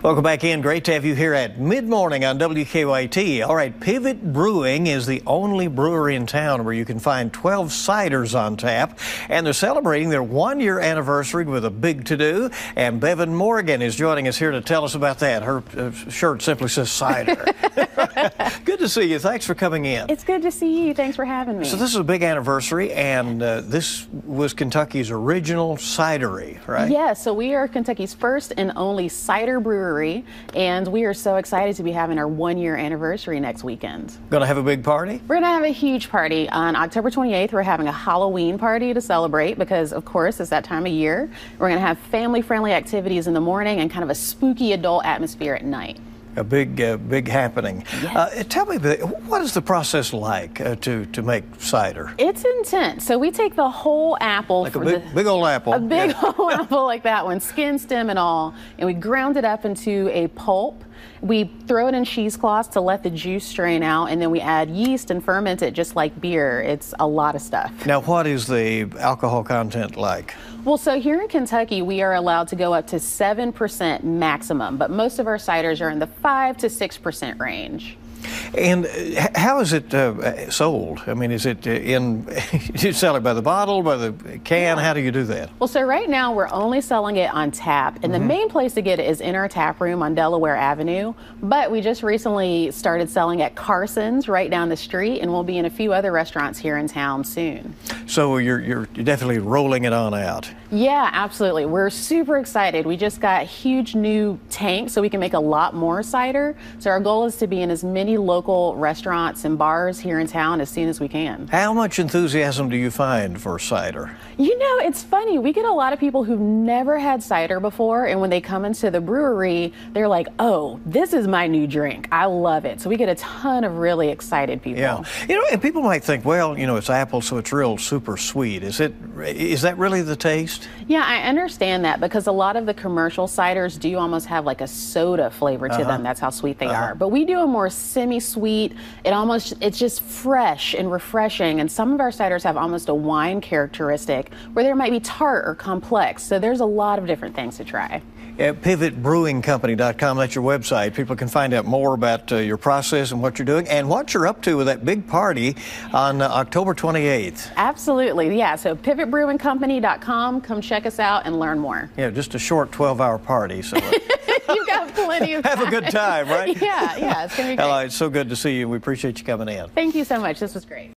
Welcome back in. Great to have you here at mid-morning on WKYT. All right, Pivot Brewing is the only brewery in town where you can find 12 ciders on tap, and they're celebrating their one-year anniversary with a big to-do, and Bevin Morgan is joining us here to tell us about that. Her shirt simply says cider. Good to see you. Thanks for coming in. It's good to see you. Thanks for having me. So this is a big anniversary, and this was Kentucky's original cidery, right? Yeah, so we are Kentucky's first and only cider brewery, and we are so excited to be having our one-year anniversary next weekend. Going to have a big party? We're going to have a huge party. On October 28th, we're having a Halloween party to celebrate because, of course, it's that time of year. We're going to have family-friendly activities in the morning and kind of a spooky adult atmosphere at night. A big happening. Yes. Tell me, what is the process like to make cider? It's intense. So we take the whole apple. Like a big old apple. A big old apple like that one, skin, stem, and all. And we ground it up into a pulp. We throw it in cheesecloths to let the juice strain out, and then we add yeast and ferment it just like beer. It's a lot of stuff. Now, what is the alcohol content like? Well, so here in Kentucky, we are allowed to go up to 7% maximum, but most of our ciders are in the 5 to 6% range. And how is it sold? I mean, is it you sell it by the bottle, by the can? Yeah. How do you do that? Well, so right now we're only selling it on tap, and the main place to get it is in our tap room on Delaware Avenue. But we just recently started selling at Carson's right down the street, and we'll be in a few other restaurants here in town soon. So you're definitely rolling it on out. Yeah, absolutely. We're super excited. We just got huge new tanks so we can make a lot more cider. So our goal is to be in as many local restaurants and bars here in town as soon as we can. How much enthusiasm do you find for cider? You know, it's funny. We get a lot of people who've never had cider before, and when they come into the brewery, they're like, oh, this is my new drink. I love it. So we get a ton of really excited people. Yeah. You know, and people might think, well, you know, it's apple, so it's real super sweet. Is that really the taste? Yeah, I understand that because a lot of the commercial ciders do almost have like a soda flavor to them. That's how sweet they are. But we do a more semi-sweet. It's just fresh and refreshing. And some of our ciders have almost a wine characteristic where there might be tart or complex. So there's a lot of different things to try. At pivotbrewingcompany.com, that's your website. People can find out more about your process and what you're doing and what you're up to with that big party on October 28th. Absolutely, yeah. So pivotbrewingcompany.com, come check us out and learn more. Yeah, just a short 12-hour party. So you've got plenty of time. Have a good time, right? Yeah, it's going to be great. Ella, it's so good to see you. We appreciate you coming in. Thank you so much. This was great.